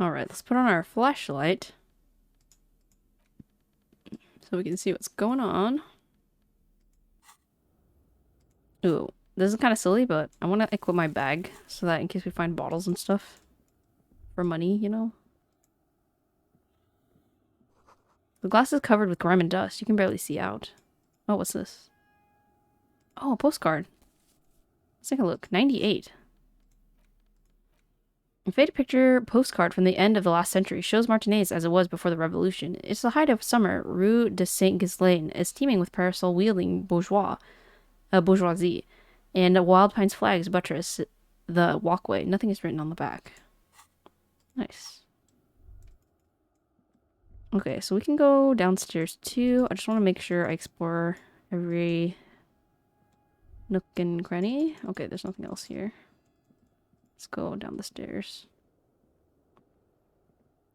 Alright, let's put on our flashlight so we can see what's going on. Ooh, this is kind of silly, but I want to equip my bag so that in case we find bottles and stuff for money, you know? The glass is covered with grime and dust. You can barely see out. Oh, what's this? Oh, a postcard. Let's take a look. 98. A faded picture postcard from the end of the last century shows Martinaise as it was before the revolution. It's the height of summer. Rue de Saint-Ghislain is teeming with parasol-wielding bourgeoisie, and wild pine's flags buttress the walkway. Nothing is written on the back. Nice. Okay, so we can go downstairs too. I just want to make sure I explore every nook and cranny. Okay, there's nothing else here. Let's go down the stairs.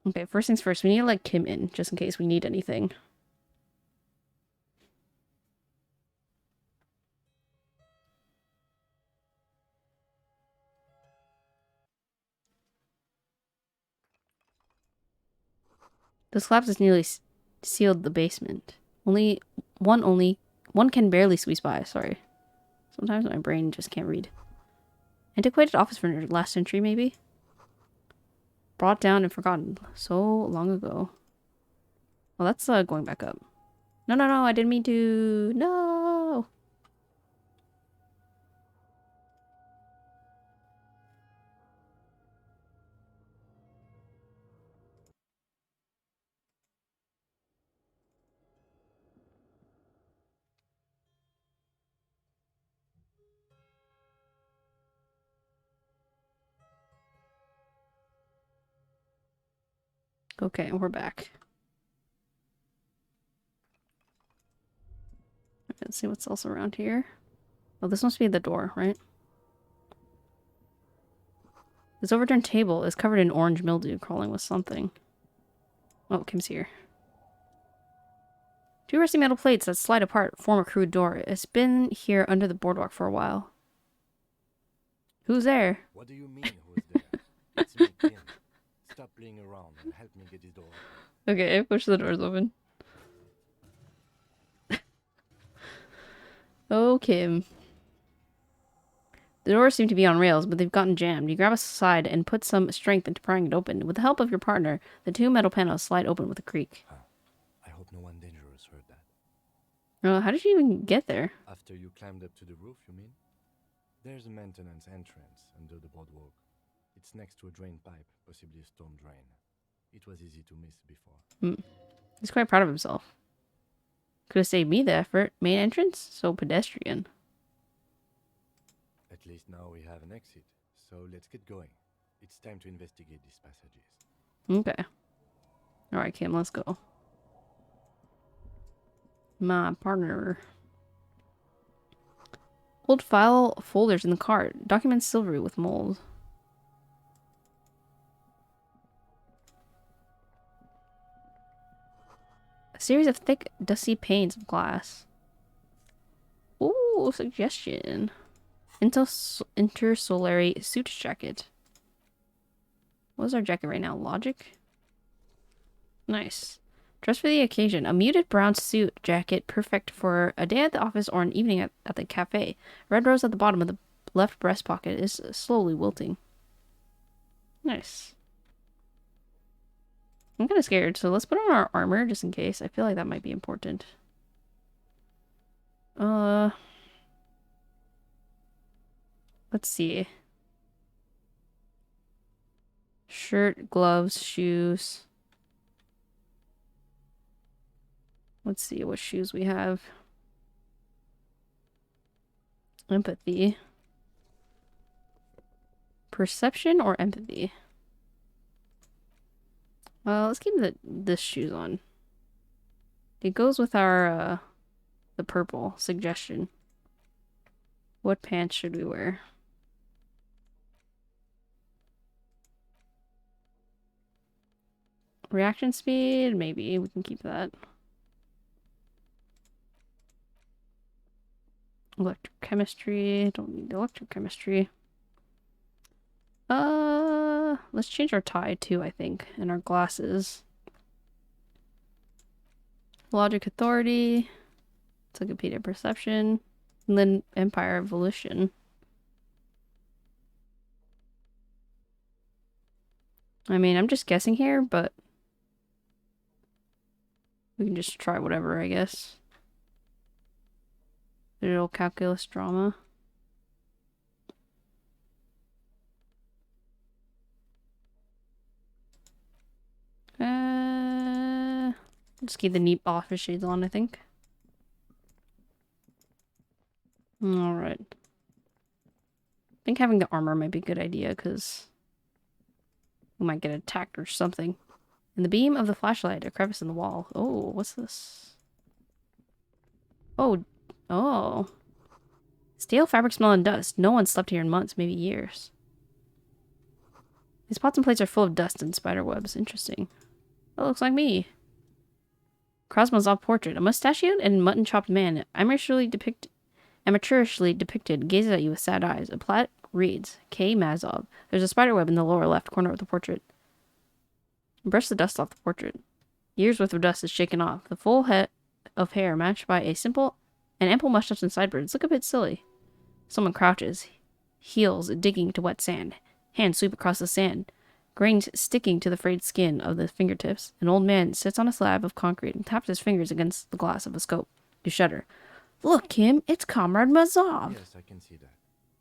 Okay, first things first, we need to let Kim in, just in case we need anything. The slabs has nearly sealed the basement. One can barely squeeze by, sorry. Sometimes my brain just can't read. Antiquated office furniture, last century maybe? Brought down and forgotten so long ago. Well, that's going back up. No, no, no, I didn't mean to. No! Okay, we're back. Let's see what's else around here. Oh, this must be the door, right? This overturned table is covered in orange mildew crawling with something. Oh, Kim's here. Two rusty metal plates that slide apart form a crude door. It's been here under the boardwalk for a while. Who's there? What do you mean, who's there? It's me, Kim. Stop playing around and help me get this door. Okay, push the doors open. Oh, Kim. The doors seem to be on rails, but they've gotten jammed. You grab a side and put some strength into prying it open. With the help of your partner, the two metal panels slide open with a creak. Huh. I hope no one dangerous heard that. How did you even get there? After you climbed up to the roof, you mean? There's a maintenance entrance under the boardwalk. It's next to a drain pipe, possibly a storm drain. It was easy to miss before. He's quite proud of himself. Could have saved me the effort. Main entrance? So pedestrian. At least now we have an exit, so let's get going. It's time to investigate these passages. Okay. Alright, Kim, let's go. My partner. Old file folders in the cart. Documents silvery with mold. A series of thick, dusty panes of glass. Ooh, suggestion. Intersolary suit jacket. What is our jacket right now? Logic? Nice. Dress for the occasion. A muted brown suit jacket, perfect for a day at the office or an evening at the cafe. Red rose at the bottom of the left breast pocket is slowly wilting. Nice. I'm kind of scared, so let's put on our armor just in case. I feel like that might be important. Let's see. Shirt, gloves, shoes. Let's see what shoes we have. Empathy. Perception or empathy? Well, let's keep this shoes on. It goes with our the purple suggestion. What pants should we wear? Reaction speed, maybe we can keep that. Electrochemistry, don't need electrochemistry. Let's change our tie too, I think, and our glasses. Logic authority. Encyclopedia perception. And then Empire evolution. I mean, I'm just guessing here, but we can just try whatever, I guess. Digital calculus drama. Just keep the neat office shades on, I think. Alright. I think having the armor might be a good idea, because we might get attacked or something. In the beam of the flashlight, a crevice in the wall. Oh, what's this? Oh. Oh. Stale fabric smell and dust. No one slept here in months, maybe years. These pots and plates are full of dust and spider webs. Interesting. That looks like me. Krasmazov portrait. A mustachioed and mutton-chopped man, amateurishly depicted, gazes at you with sad eyes. A plaque reads, K. Mazov. There's a spider web in the lower left corner of the portrait. Brush the dust off the portrait. Years worth of dust is shaken off. The full head of hair matched by an ample mustache and sideburns look a bit silly. Someone crouches, heels digging into wet sand. Hands sweep across the sand, grains sticking to the frayed skin of the fingertips. An old man sits on a slab of concrete and taps his fingers against the glass of a scope. You shudder. Look, Kim, it's Comrade Mazov. Yes, I can see that.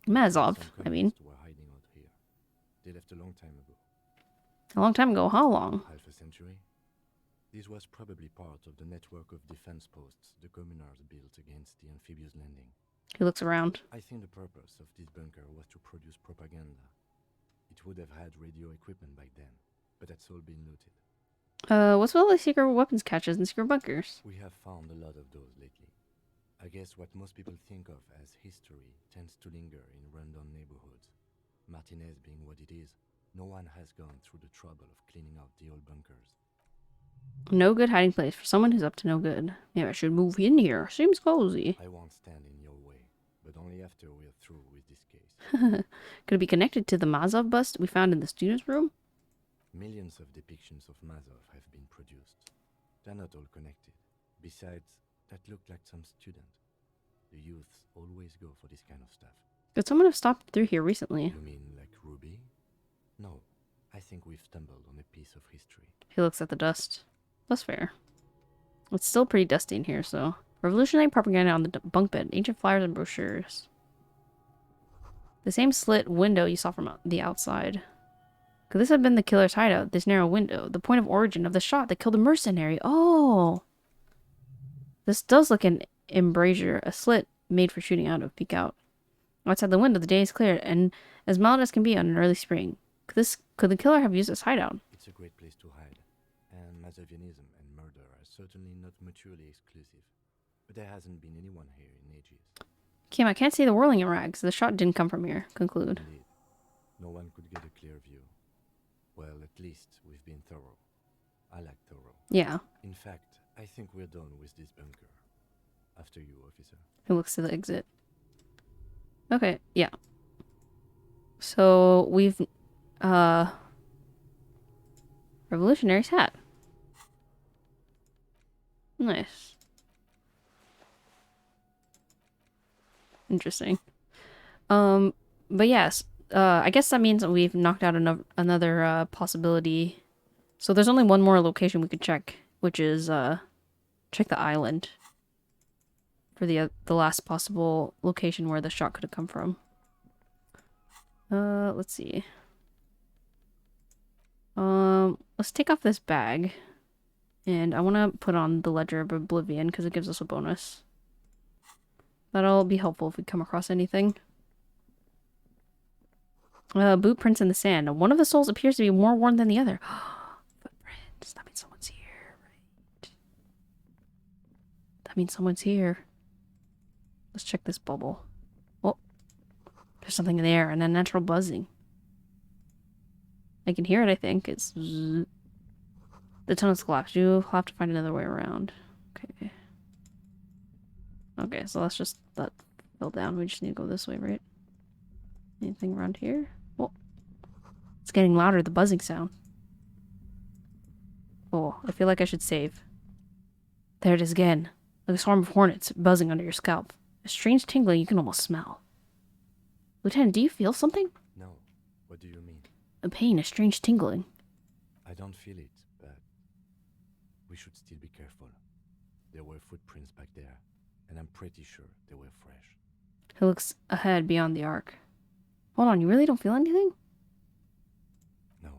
Mazov, I mean. Were hiding out here. They left a long time ago. A long time ago? How long? Half a century? This was probably part of the network of defense posts the communards built against the amphibious landing. He looks around. I think the purpose of this bunker was to produce propaganda. It would have had radio equipment back then, but that's all been looted. What's with all these secret weapons caches and secret bunkers? We have found a lot of those lately. I guess what most people think of as history tends to linger in rundown neighborhoods. Martinez being what it is, no one has gone through the trouble of cleaning out the old bunkers. No good hiding place for someone who's up to no good. Maybe I should move in here. Seems cozy. I won't stand in your way, but only after we're through with this case. Could it be connected to the Mazov bust we found in the students' room? Millions of depictions of Mazov have been produced. They're not all connected. Besides, that looked like some student. The youths always go for this kind of stuff. Could someone have stopped through here recently? You mean like Ruby? No, I think we've stumbled on a piece of history. He looks at the dust. That's fair. It's still pretty dusty in here, so... Revolutionary propaganda on the bunk bed. Ancient flyers and brochures. The same slit window you saw from the outside. Could this have been the killer's hideout? This narrow window. The point of origin of the shot that killed a mercenary. Oh! This does look an embrasure. A slit made for shooting out of. Peek out. Outside the window, the day is clear and as mild as can be on an early spring. Could the killer have used this hideout? It's a great place to hide. And Mazovianism and murder are certainly not mutually exclusive. But there hasn't been anyone here in ages. Kim, I can't see the whirling in rags. The shot didn't come from here. Conclude. Indeed. No one could get a clear view. Well, at least we've been thorough. I like thorough. Yeah. In fact, I think we're done with this bunker. After you, officer. He looks to the exit. Okay, yeah. So, we've... Revolutionary's hat. Nice. Interesting. But yes, I guess that means that we've knocked out another possibility. So there's only one more location we could check, which is check the island for the last possible location where the shot could have come from. Let's see. Let's take off this bag, and I want to put on the Ledger of Oblivion because it gives us a bonus. That'll be helpful if we come across anything. Boot prints in the sand. One of the souls appears to be more worn than the other. Footprints. That means someone's here, right? That means someone's here. Let's check this bubble. Oh, there's something in the air and a natural buzzing. I can hear it, I think. It's... The tunnel's collapsed. You'll have to find another way around. Okay. Okay, so let's just... That fell down. We just need to go this way, right? Anything around here? Oh. It's getting louder, the buzzing sound. Oh, I feel like I should save. There it is again. Like a swarm of hornets buzzing under your scalp. A strange tingling you can almost smell. Lieutenant, do you feel something? No. What do you mean? A pain, a strange tingling. I don't feel it, but we should still be careful. There were footprints back there, and I'm pretty sure they were fresh. He looks ahead beyond the arc. Hold on, you really don't feel anything? No,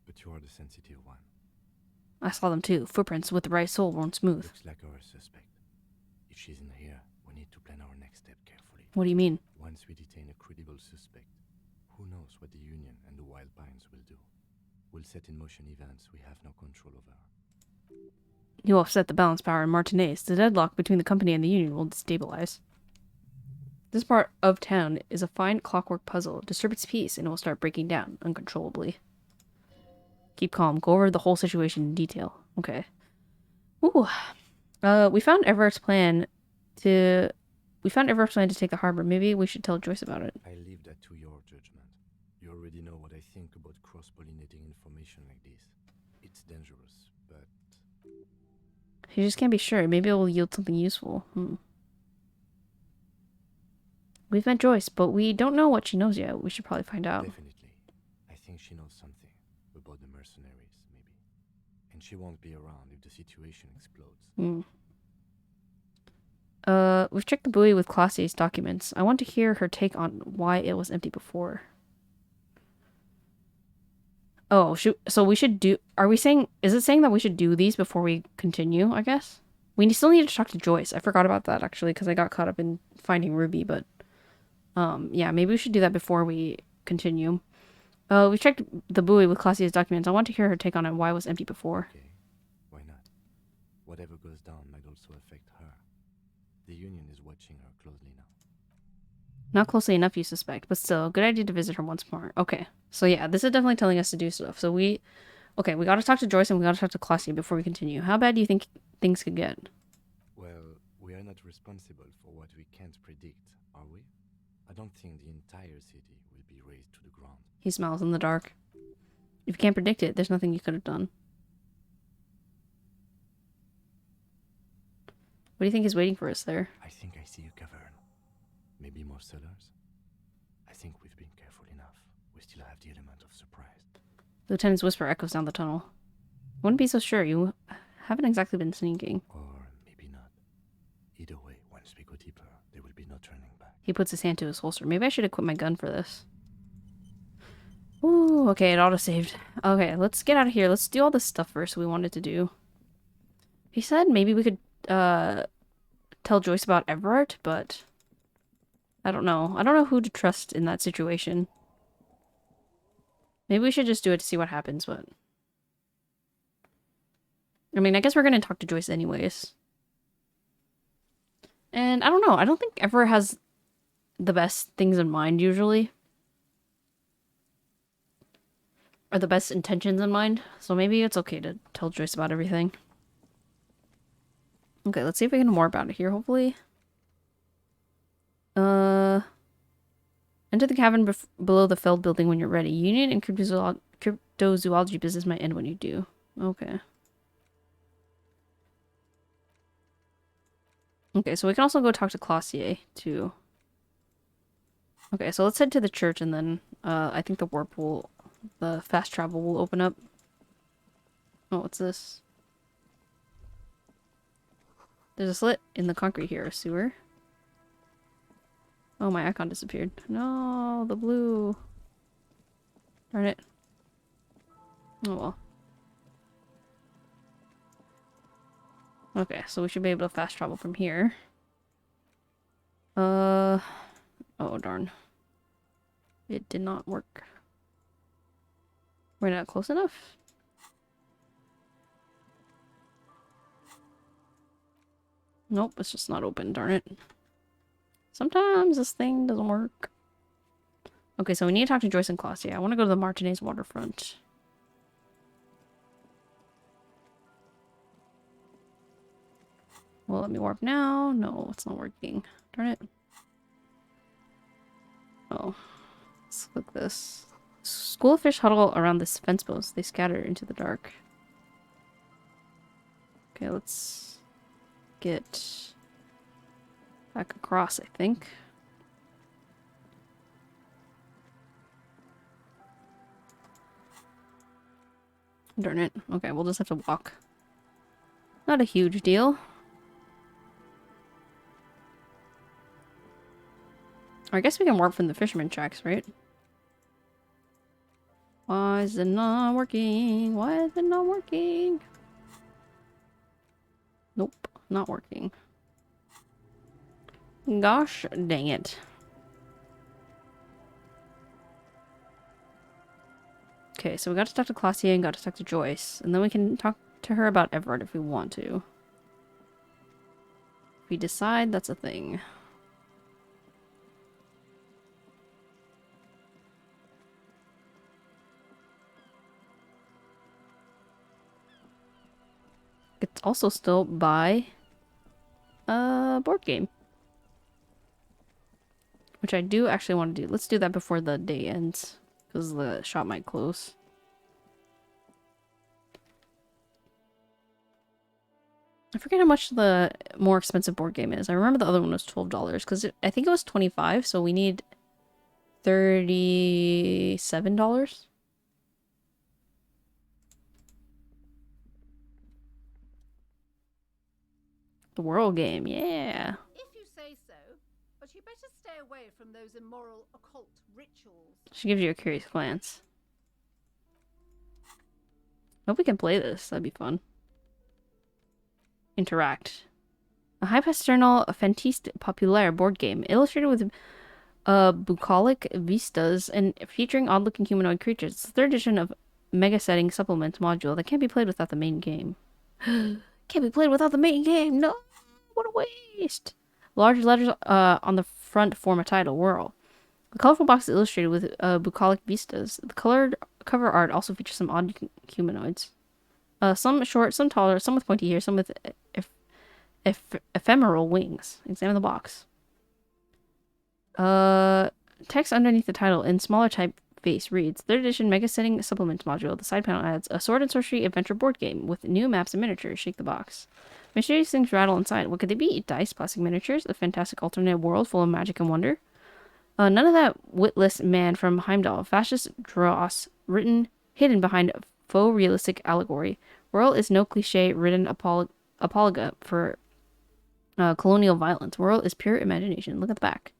but you are the sensitive one. I saw them too. Footprints with the right sole weren't smooth. Looks like our suspect. If she's in here, we need to plan our next step carefully. What do you mean? Once we detain a credible suspect, who knows what the Union and the Wild Pines will do? We'll set in motion events we have no control over. You will upset the balance power in Martinez. The deadlock between the company and the Union will destabilize. This part of town is a fine clockwork puzzle. Disturb its peace and it will start breaking down uncontrollably. Keep calm. Go over the whole situation in detail. Okay. Ooh. We found Everett's plan to take the harbor. Maybe we should tell Joyce about it. I leave that to your judgment. You already know what I think about cross-pollinating information like this. It's dangerous, but... You just can't be sure. Maybe it will yield something useful. We've met Joyce, but we don't know what she knows yet. We should probably find out. Definitely. I think she knows something about the mercenaries, maybe. And she won't be around if the situation explodes. We've checked the buoy with Classie's documents. I want to hear her take on why it was empty before. Oh, so we should do... is it saying that we should do these before we continue, I guess? We still need to talk to Joyce. I forgot about that, actually, because I got caught up in finding Ruby, but... yeah, maybe we should do that before we continue. We've checked the buoy with Classie's documents. I want to hear her take on it, why it was empty before. Okay, why not? Whatever goes down might also affect her. The Union is watching her closely now. Not closely enough, you suspect, but still, good idea to visit her once more. Okay, so yeah, this is definitely telling us to do stuff. So we gotta talk to Joyce and we gotta talk to Classie before we continue. How bad do you think things could get? Well, we are not responsible for what we can't predict, are we? I don't think the entire city will be razed to the ground. He smiles in the dark. If you can't predict it, there's nothing you could have done. What do you think is waiting for us there? I think I see a cavern. Maybe more cellars. I think we've been careful enough. We still have the element of surprise. The lieutenant's whisper echoes down the tunnel. Wouldn't be so sure. You haven't exactly been sneaking. Or maybe not. Either way, once we go deeper, there will be no turning back. He puts his hand to his holster. Maybe I should equip my gun for this. Ooh, okay, it auto-saved. Okay, let's get out of here. Let's do all this stuff first we wanted to do. He said maybe we could tell Joyce about Everett, but I don't know. I don't know who to trust in that situation. Maybe we should just do it to see what happens, but... I mean, I guess we're gonna talk to Joyce anyways. And I don't know. I don't think Everett has the best things in mind, usually. Or the best intentions in mind. So maybe it's okay to tell Joyce about everything. Okay, let's see if we can know more about it here, hopefully. Enter the cavern below the Feld building when you're ready. Union and cryptozoology business might end when you do. Okay. Okay, so we can also go talk to Classier, too. Okay, so let's head to the church, and then, I think the fast travel will open up. Oh, what's this? There's a slit in the concrete here, a sewer. Oh, my icon disappeared. No, the blue. Darn it. Oh well. Okay, so we should be able to fast travel from here. Oh darn. It did not work. We're not close enough? Nope, it's just not open, darn it. Sometimes this thing doesn't work. Okay, so we need to talk to Joyce and Claudia. I want to go to the Martinez waterfront. Well, let me warp now. No, it's not working. Darn it. Oh, let's click this. School of fish huddle around this fence post. They scatter into the dark. Okay, let's get back across, I think. Darn it. Okay, we'll just have to walk. Not a huge deal. Or I guess we can warp from the fisherman tracks, right? Why is it not working? Why is it not working? Nope, not working. Gosh dang it. Okay, so we got to talk to Claudia and got to talk to Joyce. And then we can talk to her about Everard if we want to. If we decide that's a thing. It's also still by a board game. Which I do actually want to do. Let's do that before the day ends. Because the shop might close. I forget how much the more expensive board game is. I remember the other one was $12. Because I think it was $25. So we need $37. The World game, yeah. If you say so, but you better stay away from those immoral occult rituals. She gives you a curious glance. Hope we can play this. That'd be fun. Interact. A hyper-sternal Fantiste Populaire board game illustrated with bucolic vistas and featuring odd-looking humanoid creatures. It's the third edition of Mega Setting Supplement module that can't be played without the main game. Can't be played without the main game. No, what a waste. Large letters on the front form a title. Whirl. The colorful box is illustrated with bucolic vistas. The colored cover art also features some odd humanoids. Some short, some taller, some with pointy ears, some with ephemeral wings. Examine the box. Text underneath the title in smaller typeface reads, Third edition Mega Setting Supplement module. The side panel adds a sword and sorcery adventure board game with new maps and miniatures. Shake the box. Mysterious things rattle inside. What could they be? Dice, plastic miniatures, a fantastic alternate world full of magic and wonder. None of that witless man from Heimdall. Fascist dross, hidden behind faux realistic allegory. Whirl is no cliche-ridden apologia for colonial violence. Whirl is pure imagination. Look at the back.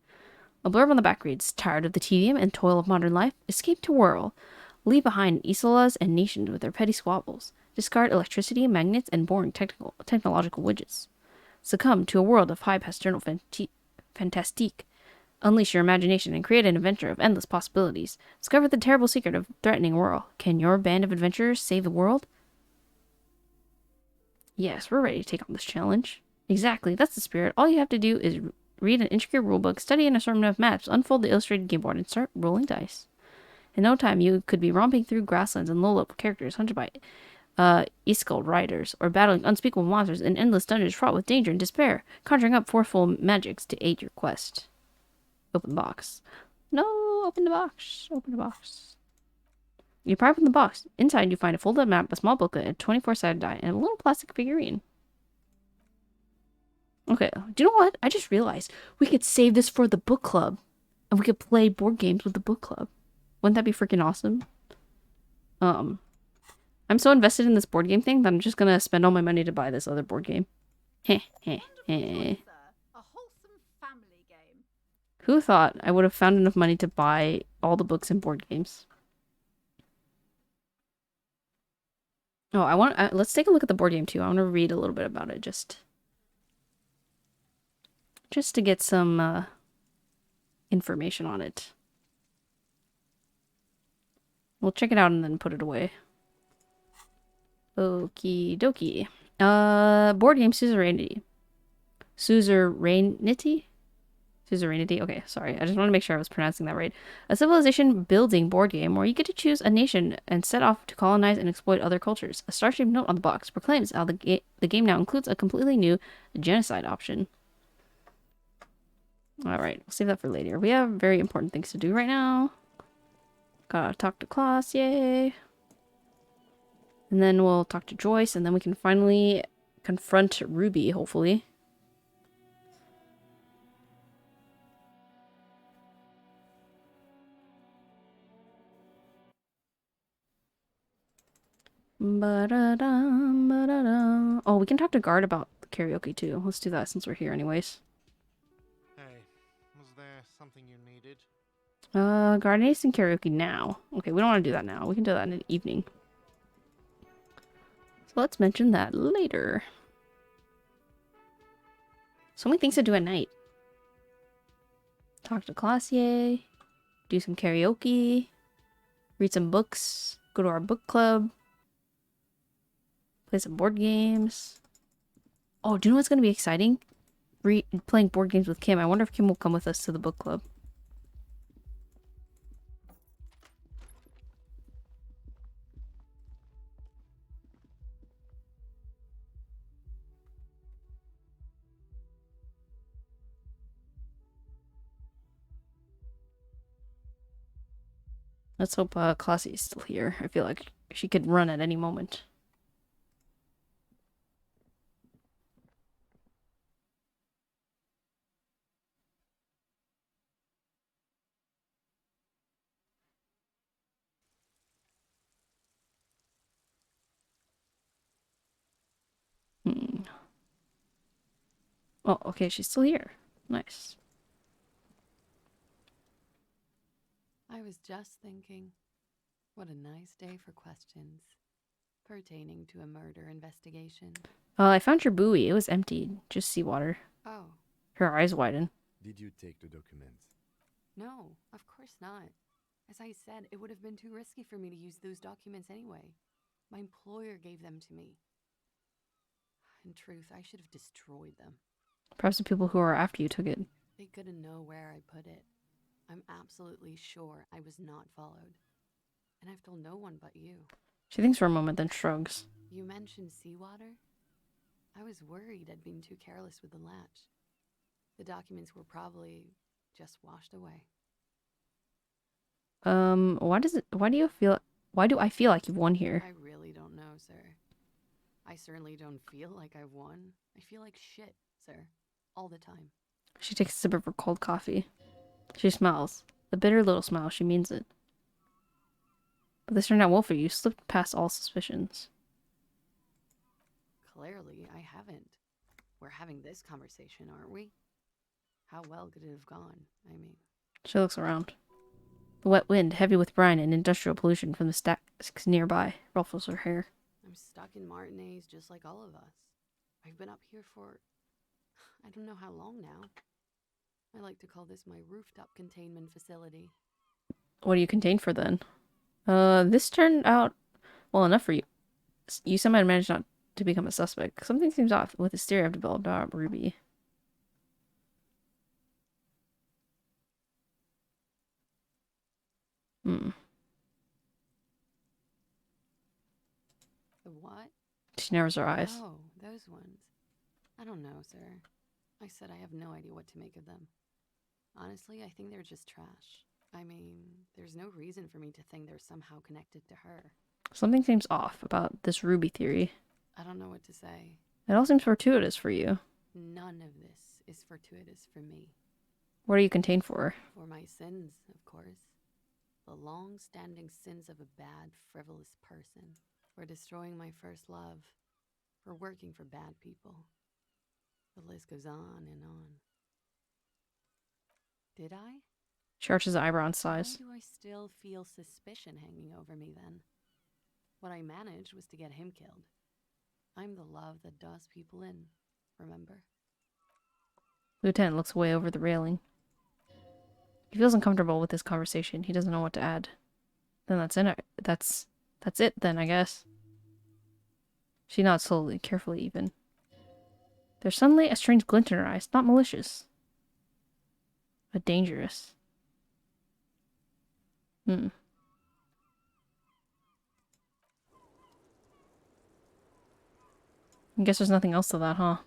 A blurb on the back reads, Tired of the tedium and toil of modern life? Escape to Whirl. Leave behind isolas and nations with their petty squabbles. Discard electricity, magnets, and boring technological widgets. Succumb to a world of high pastoral fantastique. Unleash your imagination and create an adventure of endless possibilities. Discover the terrible secret of threatening Whirl. Can your band of adventurers save the world? Yes, we're ready to take on this challenge. Exactly, that's the spirit. All you have to do is read an intricate rulebook, study an assortment of maps, unfold the illustrated game board, and start rolling dice. In no time, you could be romping through grasslands and low-level characters hunted by Iskald riders, or battling unspeakable monsters in endless dungeons fraught with danger and despair, conjuring up forceful magics to aid your quest. Open box. No, open the box. Open the box. You pry open the box. Inside, you find a folded map, a small booklet, a 24-sided die, and a little plastic figurine. Okay, do you know what? I just realized we could save this for the book club, and we could play board games with the book club. Wouldn't that be freaking awesome? I'm so invested in this board game thing that I'm just gonna spend all my money to buy this other board game. Heh, heh, heh. A wholesome family game. Who thought I would have found enough money to buy all the books and board games? Oh, let's take a look at the board game too. I want to read a little bit about it just to get some information on it. We'll check it out and then put it away. Okie dokie. Board game suzerainty. Suzerainty? Suzerainty? Okay, sorry. I just want to make sure I was pronouncing that right. A civilization building board game where you get to choose a nation and set off to colonize and exploit other cultures. A star-shaped note on the box proclaims how the game now includes a completely new genocide option. Alright, we'll save that for later. We have very important things to do right now. Gotta talk to Klaus, yay. And then we'll talk to Joyce, and then we can finally confront Ruby, hopefully. Ba-da-dum, ba-da-dum. Oh, we can talk to Guard about the karaoke too. Let's do that since we're here anyways. Hey, was there something you needed? Guard needs some karaoke now. Okay, we don't want to do that now. We can do that in the evening. So let's mention that later. So many things to do at night. Talk to Classier, do some karaoke, read some books, go to our book club, play some board games. Oh, do you know what's going to be exciting? Playing board games with Kim. I wonder if Kim will come with us to the book club. Let's hope Classy is still here. I feel like she could run at any moment. Hmm. Oh, okay, she's still here. Nice. I was just thinking, what a nice day for questions pertaining to a murder investigation. I found your buoy. It was empty. Just seawater. Oh, Her eyes widen. Did you take the documents? no, of course not. As I said, it would have been too risky for me to use those documents anyway. My employer gave them to me. In truth, I should have destroyed them. Perhaps the people who are after you took it. They couldn't know where I put it. I'm absolutely sure I was not followed. And I've told no one but you. She thinks for a moment, then shrugs. You mentioned seawater? I was worried I'd been too careless with the latch. The documents were probably just washed away. Why do I feel like you've won here? I really don't know, sir. I certainly don't feel like I've won. I feel like shit, sir. All the time. She takes a sip of her cold coffee. She smiles. The bitter little smile, she means it. But this turned out well for you. You slipped past all suspicions. Clearly, I haven't. We're having this conversation, aren't we? How well could it have gone? I mean... She looks around. The wet wind, heavy with brine and industrial pollution from the stacks nearby, ruffles her hair. I'm stuck in Martinez just like all of us. I've been up here for... I don't know how long now. I like to call this my rooftop containment facility. What do you contain for then? This turned out well enough for you. You somehow managed not to become a suspect. Something seems off with this theory I've developed about Ruby. Hmm. The what? She narrows her eyes. Oh, those ones. I don't know, sir. I said I have no idea what to make of them. Honestly, I think they're just trash. I mean, there's no reason for me to think they're somehow connected to her. Something seems off about this Ruby theory. I don't know what to say. It all seems fortuitous for you. None of this is fortuitous for me. What do you contain for her? For my sins, of course. The long-standing sins of a bad, frivolous person. For destroying my first love. For working for bad people. The list goes on and on. Did I? She arches an eyebrow and sighs. Why do I still feel suspicion hanging over me then? What I managed was to get him killed. I'm the love that does people in, remember? Lieutenant looks away over the railing. He feels uncomfortable with this conversation. He doesn't know what to add. Then that's it then, I guess. She nods slowly, carefully even. There's suddenly a strange glint in her eyes, not malicious, but dangerous. I guess there's nothing else to that, huh?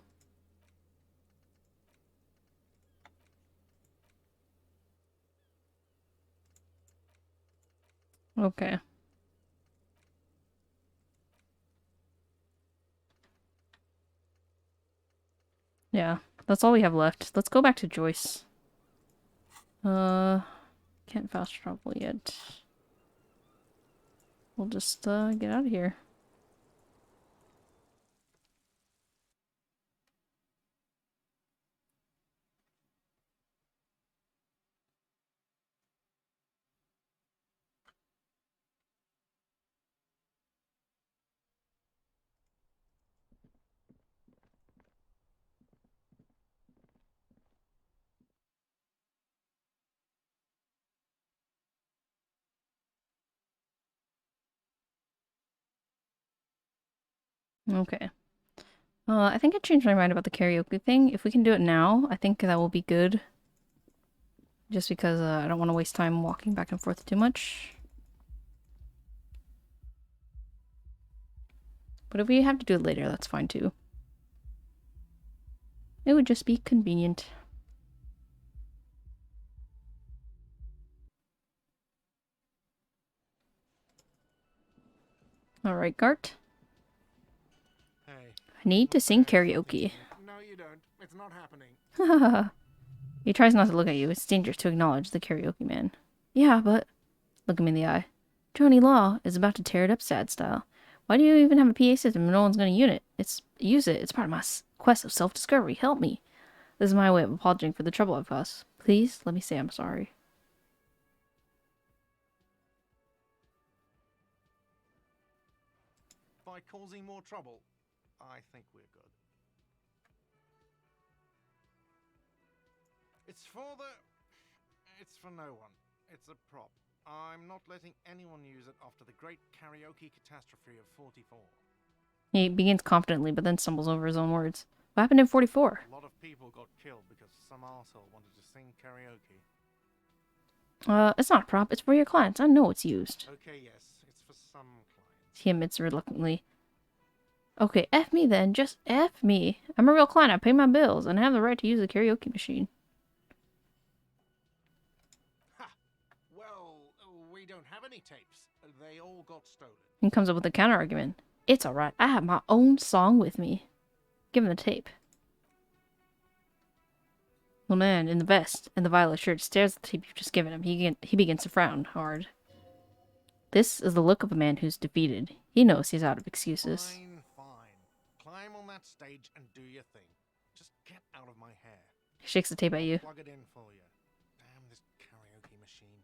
Okay. Yeah, that's all we have left. Let's go back to Joyce. Can't fast travel yet. We'll just, get out of here. Okay. I think I changed my mind about the karaoke thing. If we can do it now, I think that will be good. Just because I don't want to waste time walking back and forth too much. But if we have to do it later, that's fine too. It would just be convenient. Alright, Gart. Hey. I need to look sing there, something karaoke. No, you don't. It's not happening. Haha. He tries not to look at you. It's dangerous to acknowledge the karaoke man. Yeah, but... Look him in the eye. Johnny Law is about to tear it up sad style. Why do you even have a PA system if no one's gonna use it? It's part of my quest of self-discovery. Help me. This is my way of apologizing for the trouble I've caused. Please, let me say I'm sorry. By causing more trouble, I think we're good. It's for no one. It's a prop. I'm not letting anyone use it after the great karaoke catastrophe of 44. He begins confidently, but then stumbles over his own words. What happened in 44? A lot of people got killed because some arsehole wanted to sing karaoke. It's not a prop. It's for your clients. I know it's used. Okay, yes, it's for some clients. He admits reluctantly. Okay, F me then. Just F me. I'm a real client. I pay my bills, and I have the right to use a karaoke machine. Ha! Well, we don't have any tapes. They all got stolen. He comes up with a counter-argument. It's alright. I have my own song with me. Give him the tape. The man in the vest and the violet shirt stares at the tape you've just given him. He begins to frown hard. This is the look of a man who's defeated. He knows he's out of excuses. Fine, fine. Climb on that stage and do your thing. Just get out of my hair. He shakes the tape at you. Plug it in for you. Damn this karaoke machine.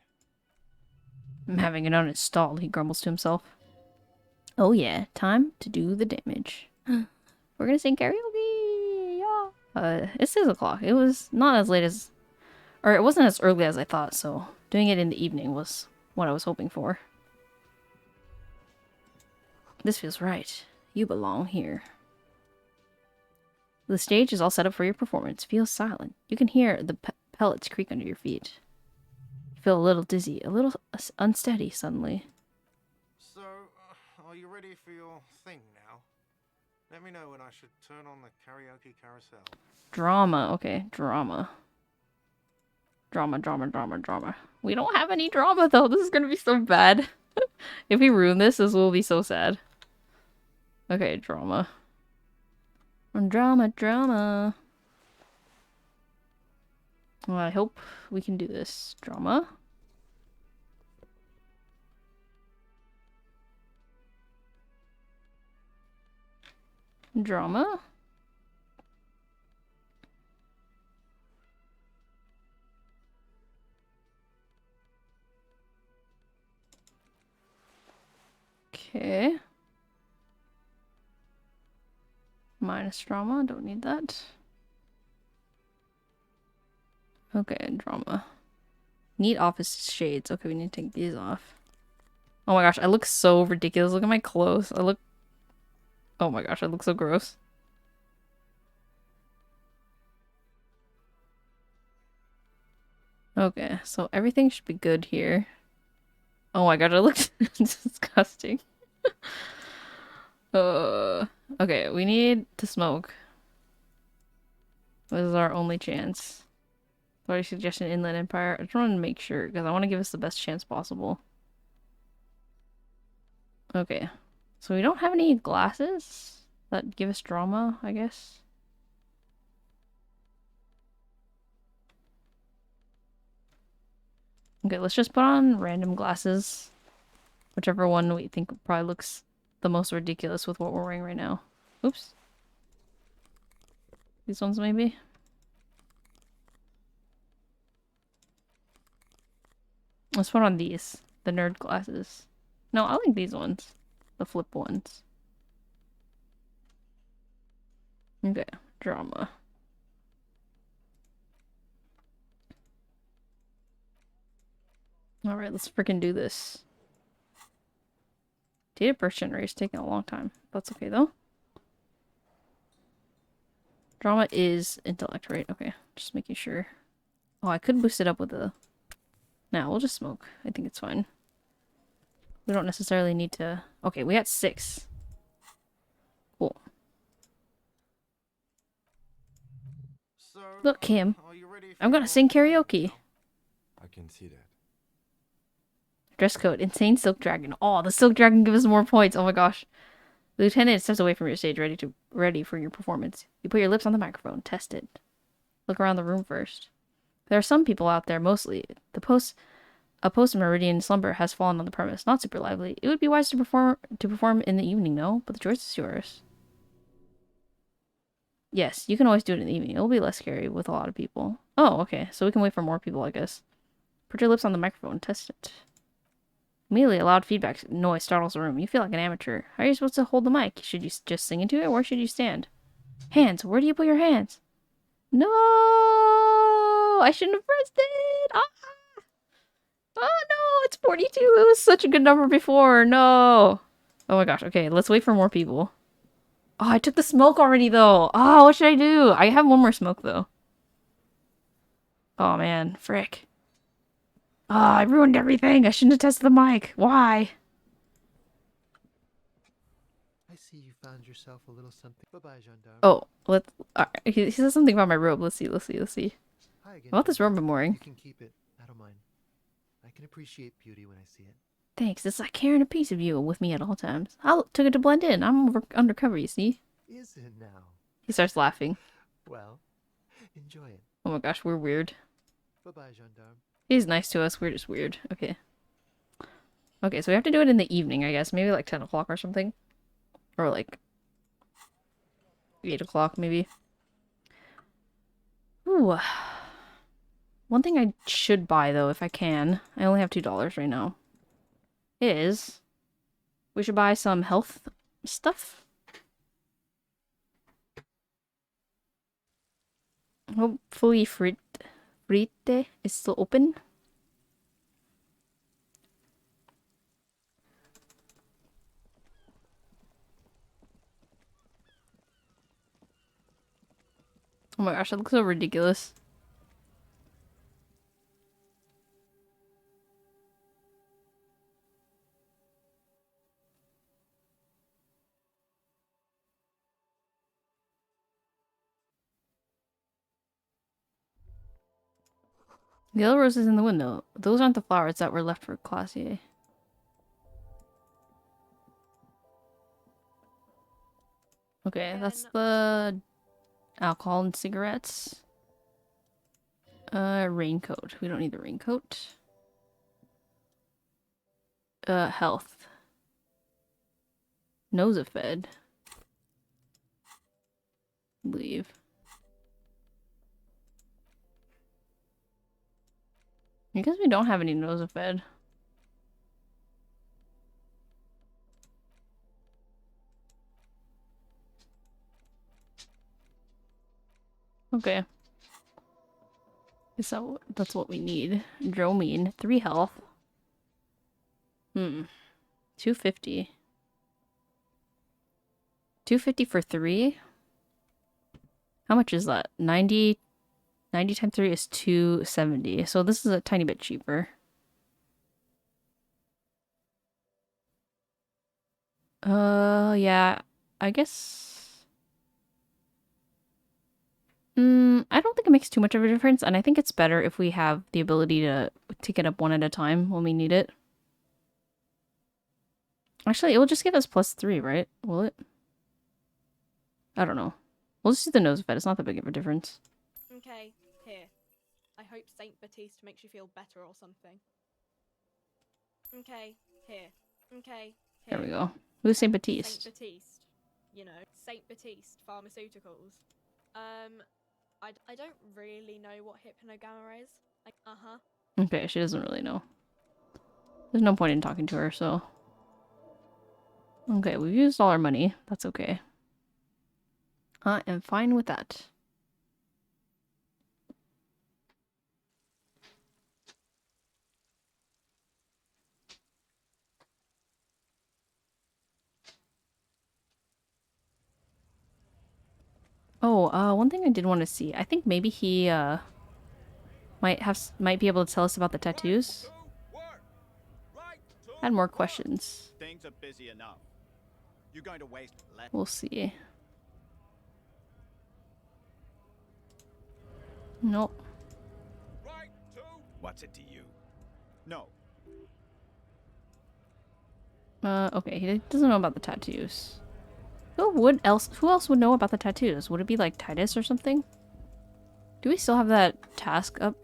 I'm having it uninstalled, he grumbles to himself. Oh yeah, time to do the damage. We're gonna sing karaoke! Yeah! It's 6 o'clock. It was not as late as... Or it wasn't as early as I thought, so doing it in the evening was what I was hoping for. This feels right. You belong here. The stage is all set up for your performance. Feel silent. You can hear the pellets creak under your feet. You feel a little dizzy, a little unsteady suddenly. So, are you ready for your thing now? Let me know when I should turn on the karaoke carousel. Drama. Okay, drama. Drama. We don't have any drama, though. This is gonna be so bad. If we ruin this, this will be so sad. Okay, drama. Drama. Well, I hope we can do this. Drama. Drama. Okay. Minus drama. Don't need that. Okay, drama. Need office shades. Okay, we need to take these off. Oh my gosh, I look so ridiculous. Look at my clothes. Oh my gosh, I look so gross. Okay, so everything should be good here. Oh my god, I look disgusting. Okay, we need to smoke. This is our only chance. Sorry, suggestion Inland Empire. I just want to make sure because I want to give us the best chance possible. Okay. So we don't have any glasses that give us drama, I guess. Okay, let's just put on random glasses. Whichever one we think probably looks the most ridiculous with what we're wearing right now. Oops. These ones maybe? Let's put on these. The nerd glasses. No, I like these ones. The flip ones. Okay, drama. Alright, let's freaking do this. Data birth generator is taking a long time. That's okay though. Drama is intellect, right? Okay, just making sure. Oh, I could boost it up with a... Nah, we'll just smoke. I think it's fine. We don't necessarily need to... Okay, we got 6. Cool. So, Look, Kim. are you ready for I'm gonna your sing date karaoke. now? I can see that. Dress code. Insane Silk Dragon. Oh, the Silk Dragon gives us more points. Oh my gosh. The lieutenant steps away from your stage, ready for your performance. You put your lips on the microphone. Test it. Look around the room first. There are some people out there, mostly. A post-meridian slumber has fallen on the premise. Not super lively. It would be wise to perform in the evening, no? But the choice is yours. Yes, you can always do it in the evening. It'll be less scary with a lot of people. Oh, okay. So we can wait for more people, I guess. Put your lips on the microphone. Test it. Immediately, a loud feedback noise startles the room. You feel like an amateur. How are you supposed to hold the mic? Should you just sing into it, or should you stand? Hands. Where do you put your hands? No! I shouldn't have pressed it! Ah! Oh no! It's 42! It was such a good number before! No! Oh my gosh. Okay, let's wait for more people. Oh, I took the smoke already, though! Oh, what should I do? I have one more smoke, though. Oh man. Frick. Oh, I ruined everything! I shouldn't have tested the mic. Why? I see you found yourself a little something. Bye-bye, gendarme. Oh, let's... he says something about my robe. Let's see. Hi again. About this robe I'm wearing. You can keep it. I don't mind. I can appreciate beauty when I see it. Thanks. It's like carrying a piece of you with me at all times. I took it to blend in. I'm undercover, you see? Is it now? He starts laughing. Well, enjoy it. Oh my gosh, we're weird. Bye-bye, gendarme. He's nice to us. We're just weird. Okay. Okay, so we have to do it in the evening, I guess. Maybe like 10 o'clock or something. Or like 8 o'clock, maybe. Ooh. One thing I should buy, though, if I can. I only have $2 right now. Is... we should buy some health stuff. Hopefully Frite is still open. Oh my gosh, that looks so ridiculous. The yellow roses in the window. Those aren't the flowers that were left for Classier. Okay, that's the alcohol and cigarettes. Raincoat. We don't need the raincoat. Health. Nosefed. Leave. Because we don't have any Nosefed. Okay. So that's what we need. Dromine. 3 health. 250. 250 for 3? How much is that? 90 times 3 is 270. So this is a tiny bit cheaper. Yeah. I guess... I don't think it makes too much of a difference, and I think it's better if we have the ability to take it up one at a time when we need it. Actually, it will just give us +3, right? Will it? I don't know. We'll just do the nose vet. It's not that big of a difference. Okay, here. I hope Saint Baptiste makes you feel better or something. Okay, here. Okay, here. There we go. Who's Saint Saint Baptiste? Baptiste. You know, Saint Baptiste Pharmaceuticals. I don't really know what hypnogamma is. Uh-huh. Okay, she doesn't really know. There's no point in talking to her, so... Okay, we've used all our money. That's okay. I am fine with that. Oh, one thing I did want to see. I think maybe he, might be able to tell us about the tattoos. I had more questions. Things are busy enough. You're going to waste less. We'll see. Nope. What's it to you? No. Okay, he doesn't know about the tattoos. Who else would know about the tattoos? Would it be like Titus or something? Do we still have that task up?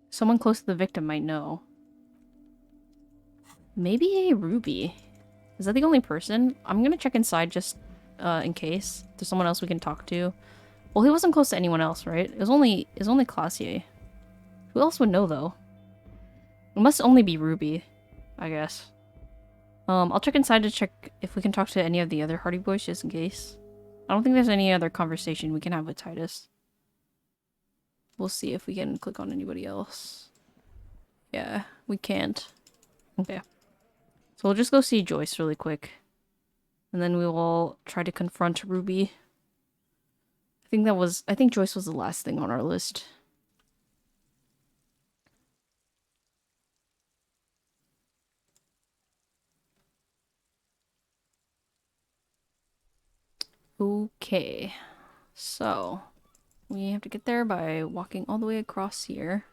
Someone close to the victim might know. Maybe a Ruby. Is that the only person? I'm gonna check inside just in case. There's someone else we can talk to. Well, he wasn't close to anyone else, right? It was only Classier. Who else would know though? It must only be Ruby, I guess. I'll check inside to check if we can talk to any of the other Hardy Boys just in case. I don't think there's any other conversation we can have with Titus. We'll see if we can click on anybody else. Yeah, we can't. Okay. So we'll just go see Joyce really quick. And then we will try to confront Ruby. I think Joyce was the last thing on our list. Okay. So, we have to get there by walking all the way across here.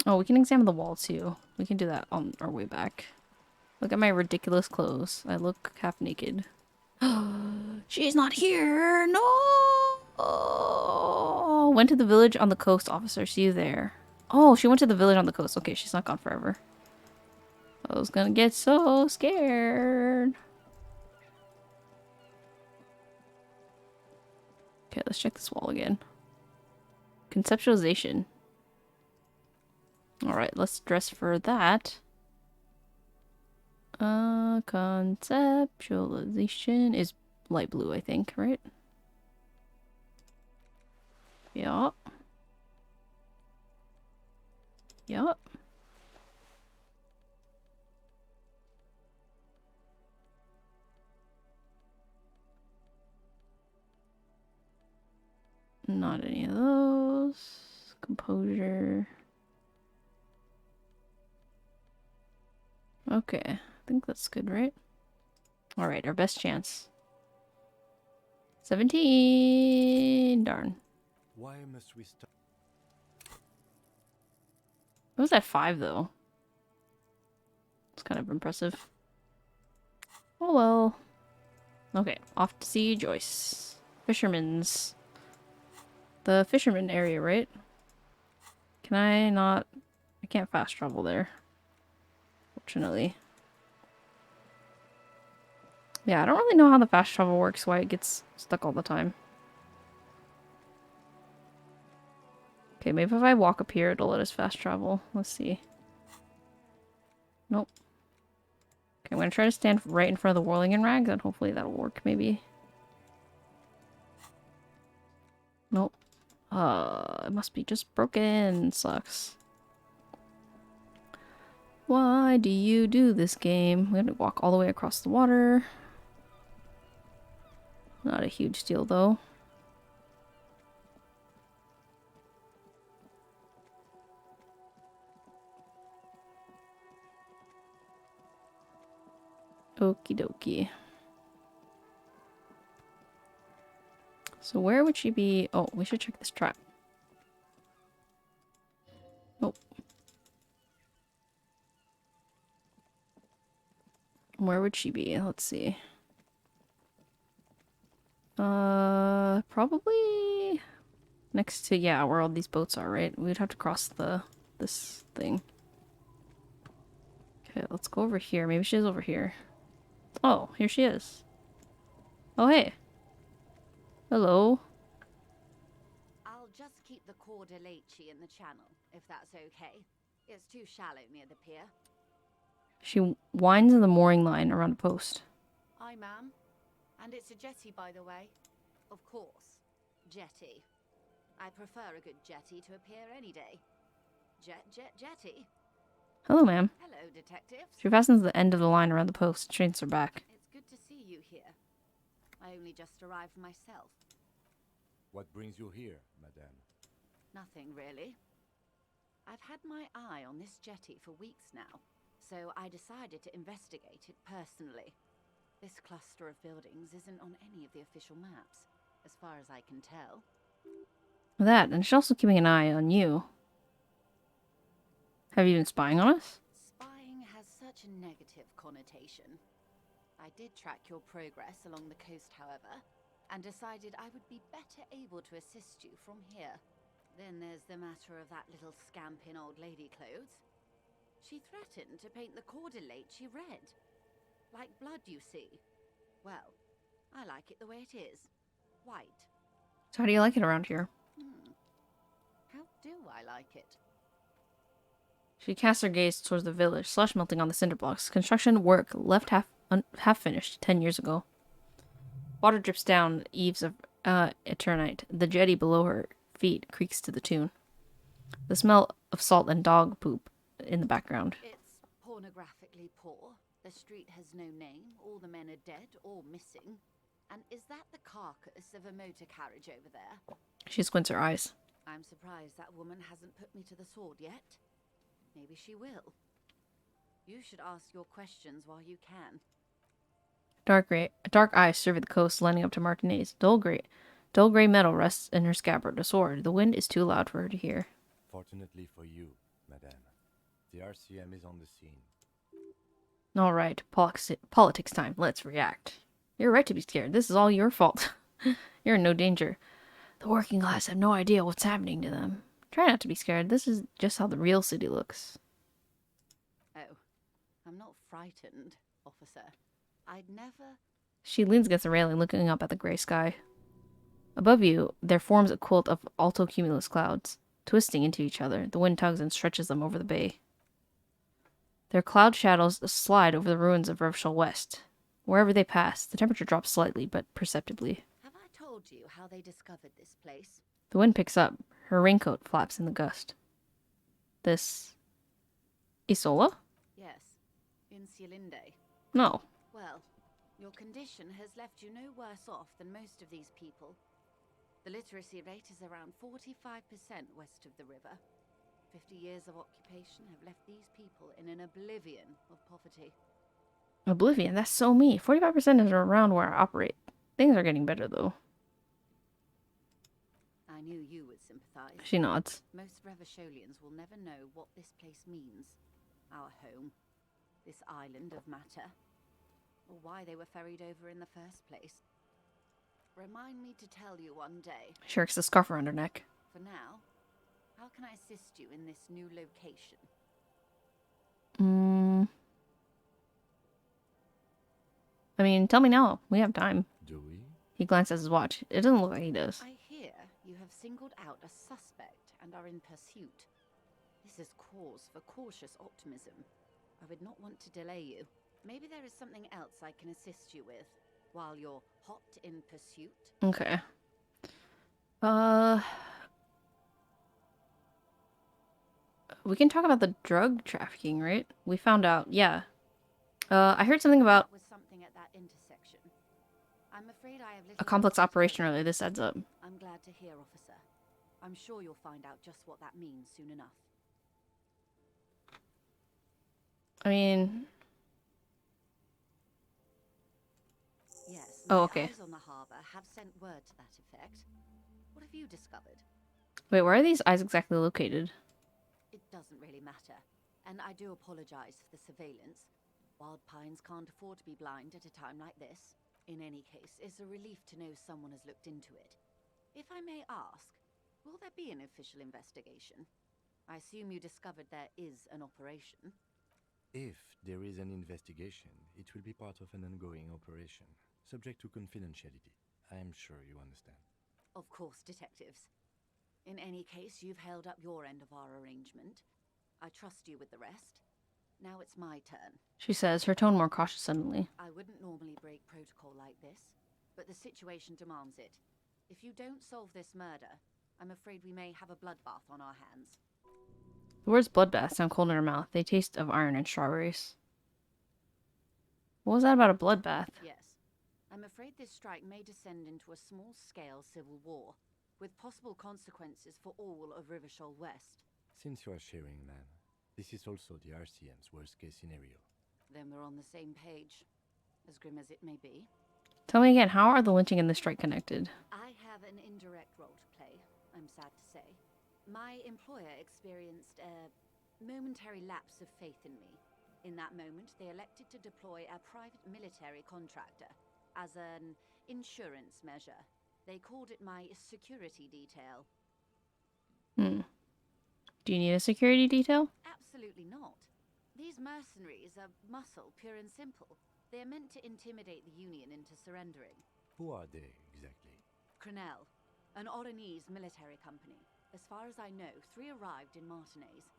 Oh, we can examine the wall too. We can do that on our way back. Look at my ridiculous clothes. I look half naked. She's not here! No! Went to the village on the coast, officer. See you there. Oh, she went to the village on the coast. Okay, she's not gone forever. I was gonna get so scared. Okay, let's check this wall again. Conceptualization. Alright, let's dress for that. Conceptualization is light blue, I think, right? Yup. Yup. Not any of those. Composure. Okay, I think that's good, right? Alright, our best chance. 17! Darn. Why must we stop? It was at 5, though. It's kind of impressive. Oh well. Okay, off to see Joyce. Fisherman's. The fisherman area, right? Can I not... I can't fast travel there. Fortunately. Yeah, I don't really know how the fast travel works, why it gets stuck all the time. Okay, maybe if I walk up here, it'll let us fast travel. Let's see. Nope. Okay, I'm gonna try to stand right in front of the Whirlingen Rags, and hopefully that'll work, maybe. Nope. It must be just broken. Sucks. Why do you do this game? We have to walk all the way across the water. Not a huge deal, though. Okie dokie. So where would she be? Oh, we should check this trap. Oh. Where would she be? Let's see. Probably next to, yeah, where all these boats are, right? We'd have to cross this thing. Okay, let's go over here. Maybe she is over here. Oh, here she is. Oh, hey. Hello. I'll just keep the Corda Lacey in the channel, if that's okay. It's too shallow near the pier. She winds in the mooring line around a post. Aye, ma'am. And it's a jetty, by the way. Of course. Jetty. I prefer a good jetty to a pier any day. Jetty. Hello, ma'am. Hello, detectives. She fastens the end of the line around the post, straightens her back. It's good to see you here. I only just arrived myself. What brings you here, madame? Nothing, really. I've had my eye on this jetty for weeks now, so I decided to investigate it personally. This cluster of buildings isn't on any of the official maps, as far as I can tell. That, and she's also keeping an eye on you. Have you been spying on us? Spying has such a negative connotation. I did track your progress along the coast, however, and decided I would be better able to assist you from here. Then there's the matter of that little scamp in old lady clothes. She threatened to paint the cordelate she read. Like blood, you see. Well, I like it the way it is. White. So how do you like it around here? How do I like it? She casts her gaze towards the village, slush melting on the cinder blocks. Construction work left half finished 10 years ago. Water drips down eaves of eternite. The jetty below her feet creaks to the tune. The smell of salt and dog poop in the background. It's pornographically poor. The street has no name. All the men are dead or missing. And is that the carcass of a motor carriage over there? She squints her eyes. I'm surprised that woman hasn't put me to the sword yet. Maybe she will. You should ask your questions while you can. Dark eyes survey the coast, lining up to Martinez. Dull gray metal rests in her scabbard, a sword. The wind is too loud for her to hear. Fortunately for you, madame, the RCM is on the scene. All right, politics time. Let's react. You're right to be scared. This is all your fault. You're in no danger. The working class have no idea what's happening to them. Try not to be scared. This is just how the real city looks. Oh, I'm not frightened, officer. I'd never... She leans against the railing, looking up at the gray sky. Above you, there forms a quilt of altocumulus clouds, twisting into each other. The wind tugs and stretches them over the bay. Their cloud shadows slide over the ruins of Revshul West. Wherever they pass, the temperature drops slightly, but perceptibly. Have I told you how they discovered this place? The wind picks up. Her raincoat flaps in the gust. This... Isola? Yes, in Cialinde. No. Well, your condition has left you no worse off than most of these people. The literacy rate is around 45% west of the river. 50 years of occupation have left these people in an oblivion of poverty. Oblivion? That's so me. 45% is around where I operate. Things are getting better, though. I knew you would sympathize. She nods. Most Revacholians will never know what this place means. Our home. This island of matter. Or why they were ferried over in the first place. Remind me to tell you one day. She works the scarf around her neck. For now, how can I assist you in this new location? I mean, tell me now. We have time. Do we? He glanced at his watch. It doesn't look like he does. I hear you have singled out a suspect and are in pursuit. This is cause for cautious optimism. I would not want to delay you. Maybe there is something else I can assist you with while you're hot in pursuit. Okay. we can talk about the drug trafficking, right? We found out, yeah. I heard something about That was something at that intersection. I'm afraid I have a little complex else to tell operation you. earlier. This adds up. I'm glad to hear, officer. I'm sure you'll find out just what that means soon enough. I mean, Yes, oh, my okay. eyes on the harbour have sent word to that effect. What have you discovered? Wait, where are these eyes exactly located? It doesn't really matter, and I do apologize for the surveillance. Wild Pines can't afford to be blind at a time like this. In any case, it's a relief to know someone has looked into it. If I may ask, will there be an official investigation? I assume you discovered there is an operation. If there is an investigation, it will be part of an ongoing operation, subject to confidentiality. I am sure you understand. Of course, detectives. In any case, you've held up your end of our arrangement. I trust you with the rest. Now it's my turn. She says, her tone more cautious suddenly. I wouldn't normally break protocol like this, but the situation demands it. If you don't solve this murder, I'm afraid we may have a bloodbath on our hands. The words bloodbath sound cold in her mouth. They taste of iron and strawberries. What was that about a bloodbath? Yes. I'm afraid this strike may descend into a small-scale civil war, with possible consequences for all of Rivershoal West. Since you are sharing, man, this is also the RCM's worst-case scenario. Then we're on the same page, as grim as it may be. Tell me again, how are the lynching and the strike connected? I have an indirect role to play, I'm sad to say. My employer experienced a momentary lapse of faith in me. In that moment, they elected to deploy a private military contractor as an insurance measure. They called it my security detail. Do you need a security detail? Absolutely not. These mercenaries are muscle, pure and simple. They are meant to intimidate the Union into surrendering. Who are they, exactly? Crenell, an Oranese military company. As far as I know, 3 arrived in Martinez.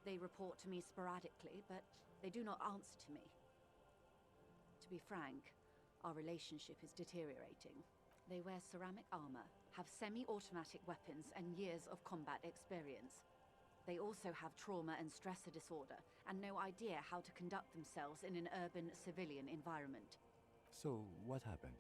They report to me sporadically, but they do not answer to me. To be frank, our relationship is deteriorating. They wear ceramic armor, have semi-automatic weapons, and years of combat experience. They also have trauma and stressor disorder, and no idea how to conduct themselves in an urban civilian environment. So, what happened?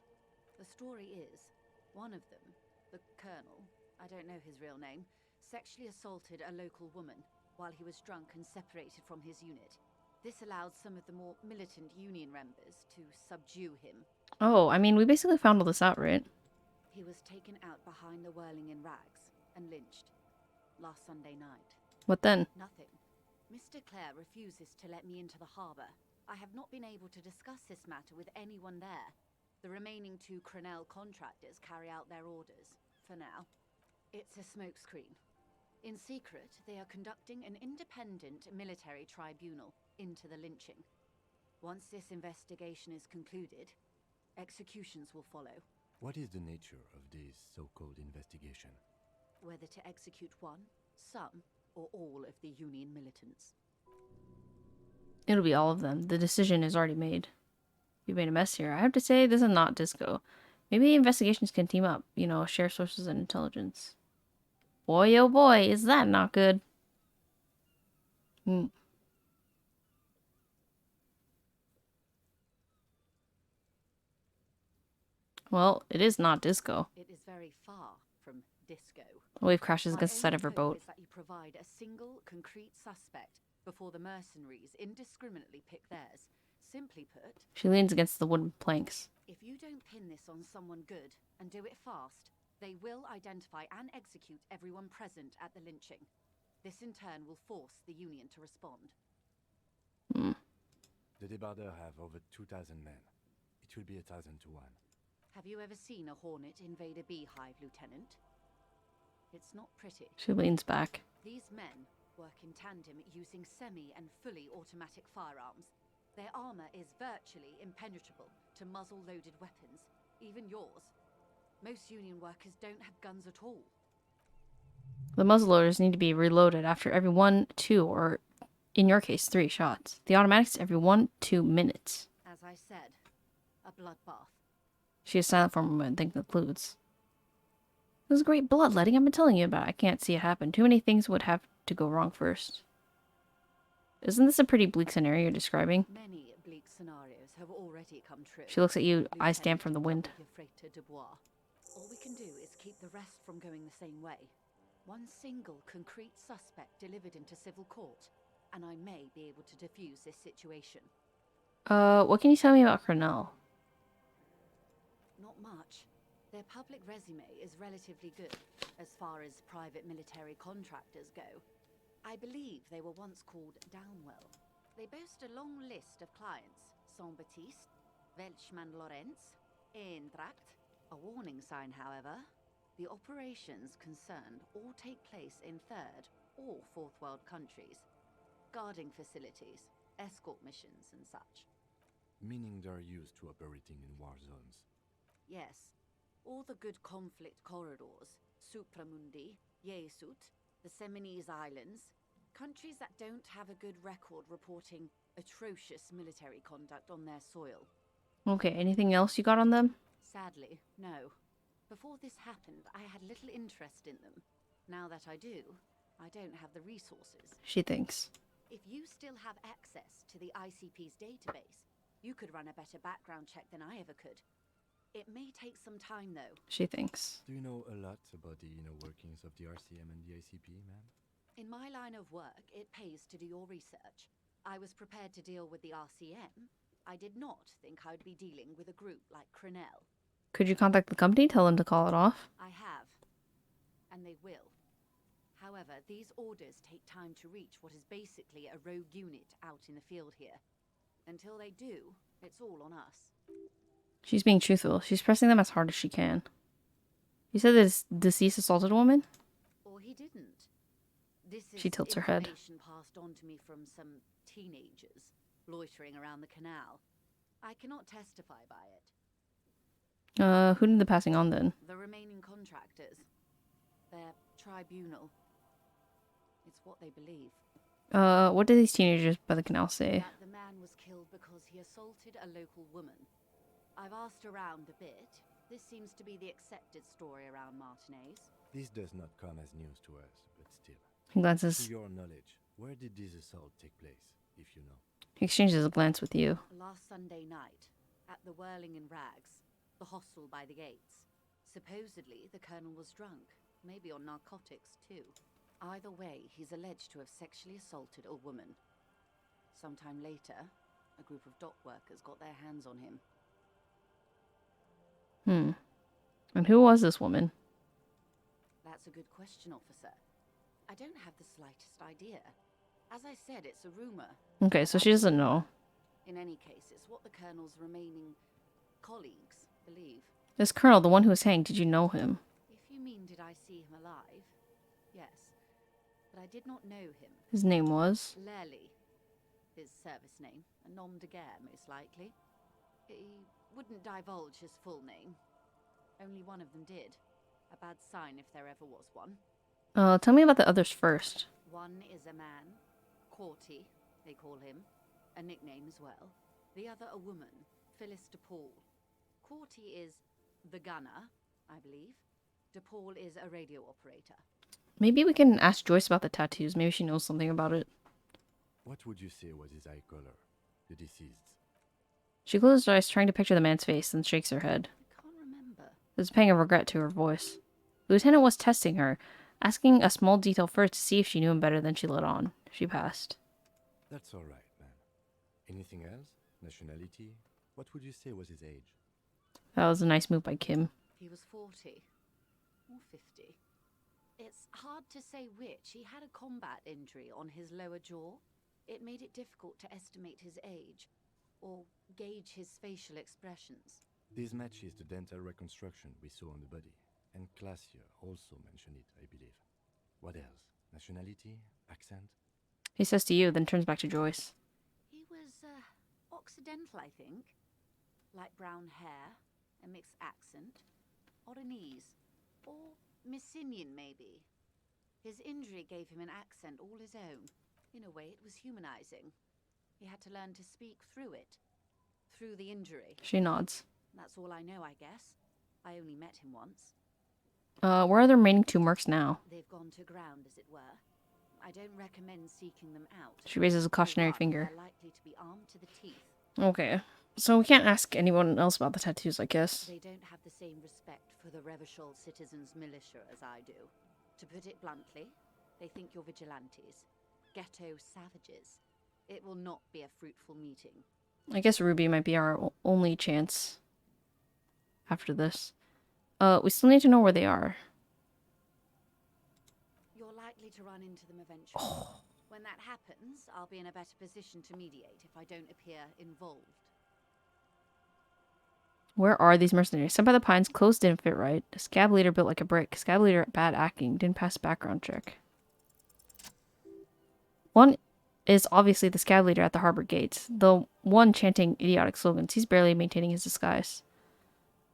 The story is, one of them, the Colonel, I don't know his real name, sexually assaulted a local woman while he was drunk and separated from his unit. This allowed some of the more militant Union members to subdue him. Oh, I mean, we basically found all this out, right? He was taken out behind the whirling in rags and lynched last Sunday night. What then? Nothing. Mr. Clare refuses to let me into the harbour. I have not been able to discuss this matter with anyone there. The remaining 2 Crenell contractors carry out their orders, for now. It's a smokescreen. In secret, they are conducting an independent military tribunal into the lynching. Once this investigation is concluded, executions will follow. What is the nature of this so-called investigation? Whether to execute one, some, or all of the Union militants. It'll be all of them. The decision is already made. We made a mess here. I have to say, this is not Disco. Maybe investigations can team up, you know, share sources and intelligence. Boy, oh boy, is that not good. Well, it is not Disco. It is very far from Disco. A wave crashes My against the side of her only boat. hope is that you provide a single, concrete suspect before the mercenaries indiscriminately pick theirs. Simply put, She leans against the wooden planks. if you don't pin this on someone good and do it fast, they will identify and execute everyone present at the lynching. This in turn will force the Union to respond. The Debardeurs have over 2,000 men. It will be 1,000 to 1. Have you ever seen a Hornet invade a beehive, Lieutenant? It's not pretty. She leans back. These men work in tandem using semi and fully automatic firearms. Their armor is virtually impenetrable to muzzle-loaded weapons, even yours. Most Union workers don't have guns at all. The muzzleloaders need to be reloaded after every 1, 2, or in your case, 3 shots. The automatics every 1-2 minutes. As I said, a bloodbath. She is silent for a moment and then concludes. This is great bloodletting I've been telling you about. I can't see it happen. Too many things would have to go wrong first. Isn't this a pretty bleak scenario you're describing? Many bleak scenarios have already come true. She looks at you, eyes damp Lieutenant from the wind. W. Freighter de Bois. All we can do is keep the rest from going the same way. One single concrete suspect delivered into civil court, and I may be able to defuse this situation. What can you tell me about Cornell? Not much. Their public resume is relatively good, as far as private military contractors go. I believe they were once called Downwell. They boast a long list of clients. Saint-Baptiste, Welchman-Lorenz, Eintracht. A warning sign, however. The operations concerned all take place in third or fourth world countries. Guarding facilities, escort missions and such. Meaning they're used to operating in war zones. Yes. All the good conflict corridors, Supramundi, Yesut, the Seminese Islands, countries that don't have a good record reporting atrocious military conduct on their soil. Okay, anything else you got on them? Sadly, no. Before this happened, I had little interest in them. Now that I do, I don't have the resources. She thinks. If you still have access to the ICP's database, you could run a better background check than I ever could. It may take some time, though. She thinks. Do you know a lot about the inner workings of the RCM and the ICP, ma'am? In my line of work, it pays to do your research. I was prepared to deal with the RCM. I did not think I'd be dealing with a group like Crenell. Could you contact the company, tell them to call it off? I have. And they will. However, these orders take time to reach what is basically a rogue unit out in the field here. Until they do, it's all on us. She's being truthful. She's pressing them as hard as she can. You said this deceased assaulted a woman? Or he didn't. This is She tilts her head. information passed on to me from some teenagers loitering around the canal. I cannot testify by it. Who did the passing on then? The remaining contractors. Their tribunal. It's what they believe. What did these teenagers by the canal say? That the man was killed because he assaulted a local woman. I've asked around a bit. This seems to be the accepted story around Martinez. This does not come as news to us, but still. He glances. To your knowledge, where did this assault take place, if you know? He exchanges a glance with you. Last Sunday night, at the Whirling in Rags, the hostel by the gates. Supposedly, the colonel was drunk, maybe on narcotics too. Either way, he's alleged to have sexually assaulted a woman. Sometime later, a group of dock workers got their hands on him. And who was this woman? That's a good question, officer. I don't have the slightest idea. As I said, it's a rumor. Okay, so she doesn't know. In any case, it's what the colonel's remaining colleagues believe. This colonel, the one who was hanged, did you know him? If you mean did I see him alive? Yes. But I did not know him. His name was? Lely. His service name. A nom de guerre, most likely. He wouldn't divulge his full name. Only one of them did. A bad sign if there ever was one. Tell me about the others first. One is a man. Corty, they call him. A nickname as well. The other a woman. Phyllis DePaul. Corty is the gunner, I believe. DePaul is a radio operator. Maybe we can ask Joyce about the tattoos. Maybe she knows something about it. What would you say was his eye color, the deceased's? She closes her eyes, trying to picture the man's face, and shakes her head. I can't remember. There's a pang of regret to her voice. The lieutenant was testing her, asking a small detail first to see if she knew him better than she let on. She passed. That's all right, man. Anything else? Nationality? What would you say was his age? That was a nice move by Kim. He was 40. Or 50. It's hard to say which. He had a combat injury on his lower jaw. It made it difficult to estimate his age, or gauge his facial expressions. This matches the dental reconstruction we saw on the body, and Classier also mentioned it, I believe. What else? Nationality? Accent? He says to you, then turns back to Joyce. He was, Occidental, I think. Light brown hair, a mixed accent, Oranese, or Messinian, maybe. His injury gave him an accent all his own. In a way, it was humanizing. He had to learn to speak through it. Through the injury. She nods. That's all I know, I guess. I only met him once. Where are the remaining two mercs now? They've gone to ground, as it were. I don't recommend seeking them out. She raises a For cautionary one, finger. they're likely to be armed to the teeth. Okay. So we can't ask anyone else about the tattoos, I guess. They don't have the same respect for the Revachol citizens' militia as I do. To put it bluntly, they think you're vigilantes. Ghetto savages. It will not be a fruitful meeting. I guess Ruby might be our only chance after this. We still need to know where they are. You're likely to run into them eventually. When that happens, I'll be in a better position to mediate if I don't appear involved. Where are these mercenaries? Sent by the Pines, clothes didn't fit right. Scab leader built like a brick. Scab leader bad acting, didn't pass background check. One is obviously the scab leader at the harbor gates. The one chanting idiotic slogans. He's barely maintaining his disguise.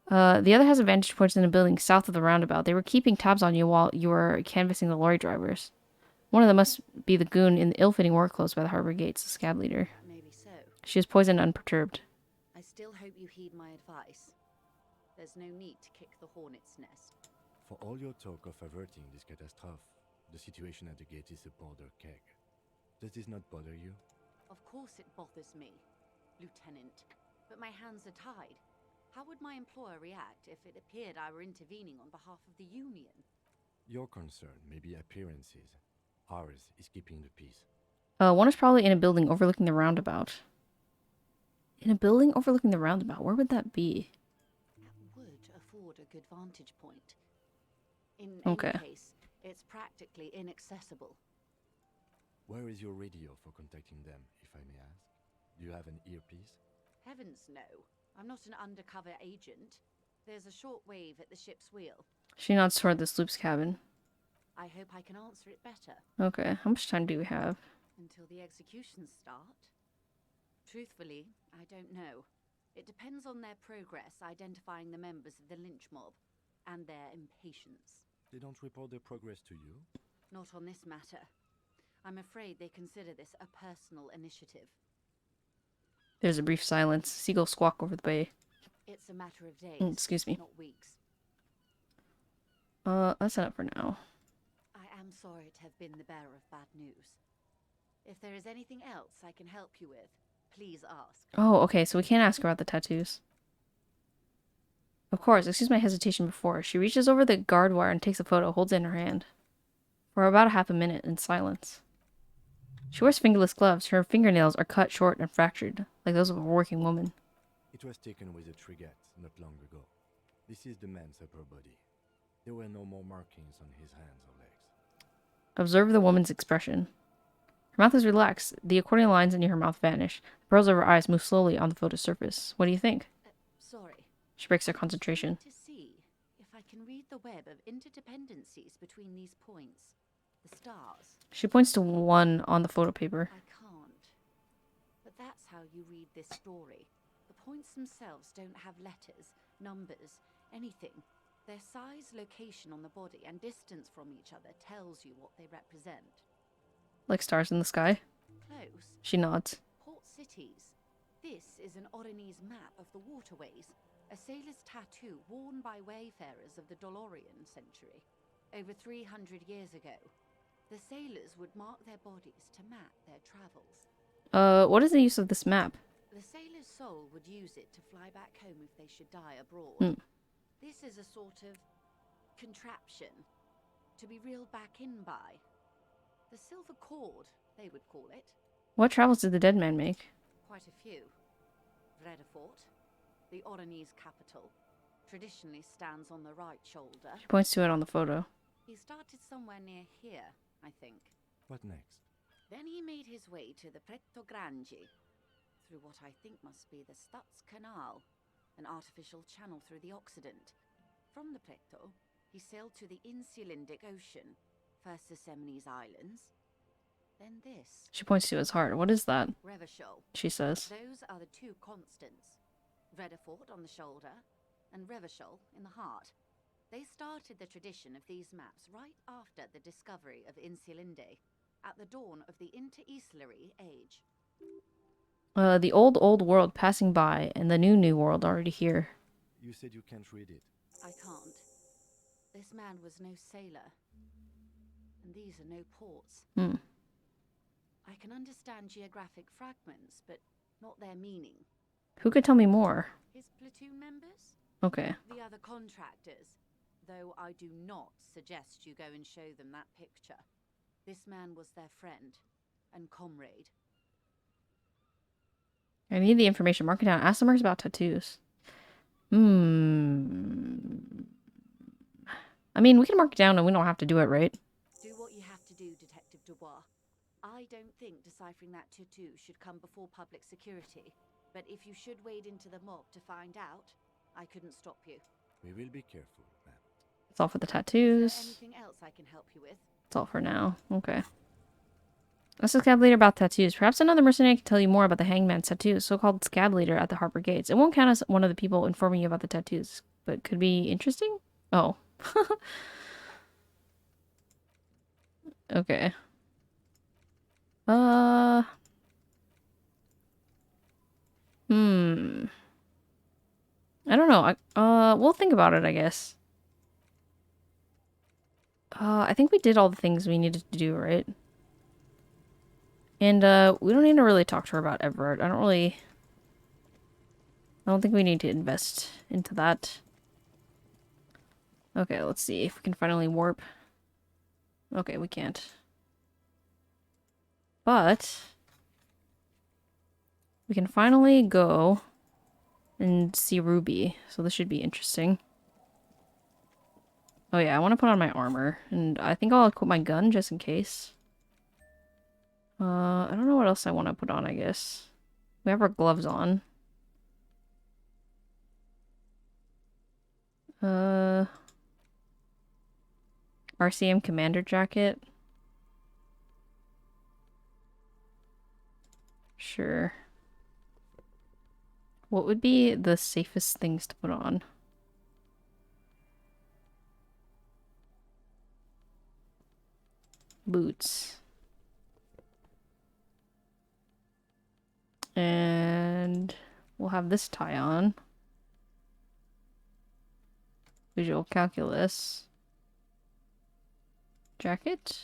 The other has a vantage point in a building south of the roundabout. They were keeping tabs on you while you were canvassing the lorry drivers. One of them must be the goon in the ill-fitting work clothes by the harbor gates, the scab leader. Maybe so. She is poisoned and unperturbed. I still hope you heed my advice. There's no need to kick the hornet's nest. For all your talk of averting this catastrophe, the situation at the gate is a powder keg. Does this not bother you? Of course it bothers me, Lieutenant. But my hands are tied. How would my employer react if it appeared I were intervening on behalf of the Union? Your concern may be appearances. Ours is keeping the peace. One is probably in a building overlooking the roundabout. In a building overlooking the roundabout? Where would that be? That would afford a good vantage point. In Okay. any case, it's practically inaccessible. Where is your radio for contacting them, if I may ask? Do you have an earpiece? Heavens no. I'm not an undercover agent. There's a short wave at the ship's wheel. She nods toward the sloop's cabin. I hope I can answer it better. Okay, how much time do we have? Until the executions start? Truthfully, I don't know. It depends on their progress identifying the members of the lynch mob, and their impatience. They don't report their progress to you? Not on this matter. I'm afraid they consider this a personal initiative. There's a brief silence. Seagulls squawk over the bay. It's a matter of days, Excuse me. not weeks. That's enough for now. I am sorry to have been the bearer of bad news. If there is anything else I can help you with, please ask. Oh, okay, so we can't ask her about the tattoos. Of course, excuse my hesitation before. She reaches over the guard wire and takes a photo, holds it in her hand. For about a half a minute in silence. She wears fingerless gloves. Her fingernails are cut short and fractured, like those of a working woman. It was taken with a trigat not long ago. This is the man's upper body. There were no more markings on his hands or legs. Observe the woman's expression. Her mouth is relaxed. The accordion lines near her mouth vanish. The pearls of her eyes move slowly on the photo's surface. What do you think? Sorry. She breaks her concentration. To see if I can read the web of interdependencies between these points. The stars. She points to one on the photo paper. I can't. But that's how you read this story. The points themselves don't have letters, numbers, anything. Their size, location on the body, and distance from each other tells you what they represent. Like stars in the sky. Close. She nods. Port cities. This is an Oronese map of the waterways. A sailor's tattoo worn by wayfarers of the Dolorian century. Over 300 years ago. The sailors would mark their bodies to map their travels. What is the use of this map? The sailor's soul would use it to fly back home if they should die abroad. This is a sort of contraption to be reeled back in by. The silver cord, they would call it. What travels did the dead man make? Quite a few. Vredefort, the Oronese capital, traditionally stands on the right shoulder. She points to it on the photo. He started somewhere near here, I think. What next? Then he made his way to the Pretto Grande, through what I think must be the Stutz Canal, an artificial channel through the Occident. From the Pretto, he sailed to the Insulindic Ocean, first the Semines Islands, then this. She points to his heart. What is that? Revachol. She says. Those are the two constants. Vredefort on the shoulder, and Revachol in the heart. They started the tradition of these maps right after the discovery of Insulinde, at the dawn of the Interinsulary Age. The old world passing by, and the new world already here. You said you can't read it. I can't. This man was no sailor. And these are no ports. Hmm. I can understand geographic fragments, but not their meaning. Who could tell me more? His platoon members? Okay. The other contractors. Though I do not suggest you go and show them that picture. This man was their friend and comrade. I need the information. Mark it down. Ask Summers about tattoos. Hmm. I mean, we can mark it down and we don't have to do it, right? Do what you have to do, Detective Dubois. I don't think deciphering that tattoo should come before public security. But if you should wade into the mob to find out, I couldn't stop you. We will be careful, ma'am. It's all for the Is there tattoos. anything else I can help you with? It's all for now. Okay. Ask the scab leader about tattoos. Perhaps another mercenary can tell you more about the hangman's tattoos, so-called scab leader at the Harper Gates. It won't count as one of the people informing you about the tattoos, but could be interesting? Oh. Okay. I don't know. We'll think about it, I guess. I think we did all the things we needed to do, right? And, we don't need to really talk to her about Everett. I don't think we need to invest into that. Okay, let's see if we can finally warp. Okay, we can't. But we can finally go and see Ruby, so this should be interesting. Oh yeah, I want to put on my armor, and I think I'll equip my gun just in case. I don't know what else I want to put on, I guess. We have our gloves on. RCM commander jacket. Sure. What would be the safest things to put on? Boots. And we'll have this tie on. Visual calculus. Jacket.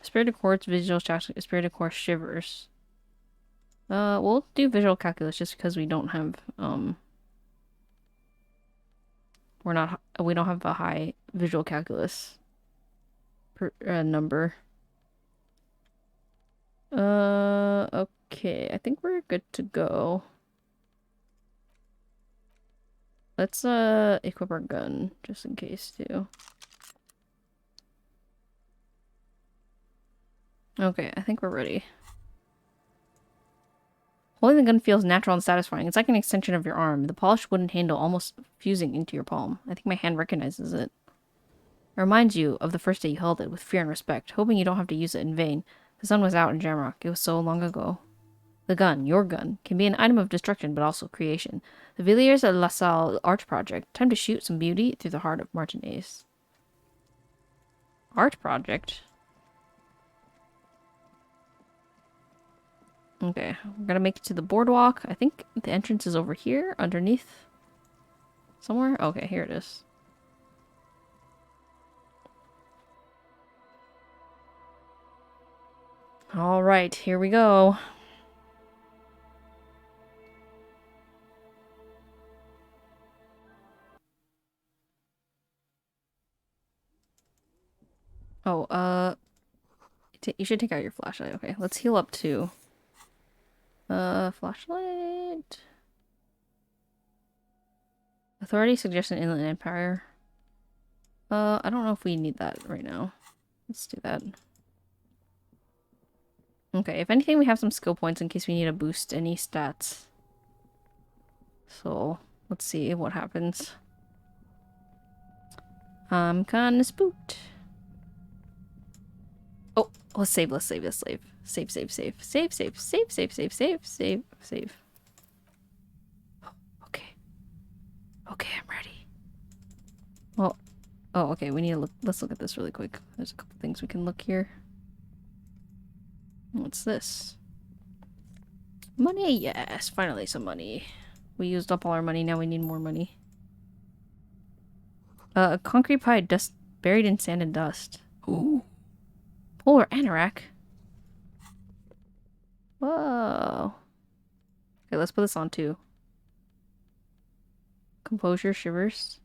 Spirit of Quartz, visual Spirit of Quartz shivers. We'll do visual calculus just because we don't have, we don't have a high visual calculus number. Okay, I think we're good to go. Let's, equip our gun, just in case, too. Okay, I think we're ready. Holding the gun feels natural and satisfying. It's like an extension of your arm. The polished wooden handle almost fusing into your palm. I think my hand recognizes it. It reminds you of the first day you held it with fear and respect, hoping you don't have to use it in vain. The sun was out in Jamrock. It was so long ago. The gun, your gun, can be an item of destruction but also creation. The Villiers de la Salle art project. Time to shoot some beauty through the heart of Martinez. Art project? Okay, we're gonna make it to the boardwalk. I think the entrance is over here, underneath. Somewhere? Okay, here it is. Alright, here we go. Oh, you should take out your flashlight. Okay, let's heal up too. Flashlight. Authority suggestion Inland Empire. I don't know if we need that right now. Let's do that. Okay, if anything, we have some skill points in case we need to boost any stats. So, let's see what happens. I'm kinda spooked. Oh, let's save. Save. Okay. Okay, I'm ready. Well, oh, okay, we need to look. Let's look at this really quick. There's a couple things we can look here. What's this? Money, yes, finally some money. We used up all our money, now we need more money. A concrete pie dust buried in sand and dust. Ooh. Polar anorak. Whoa. Okay, let's put this on too. Composure shivers.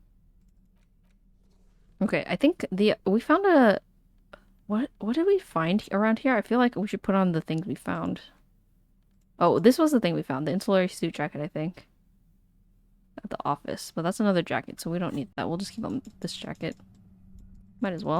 Okay, I think we found a what did we find around here? I feel like we should put on the things we found. Oh, this was the thing we found, the insulary suit jacket, I think. At the office, but that's another jacket, so we don't need that. We'll just keep on this jacket. Might as well.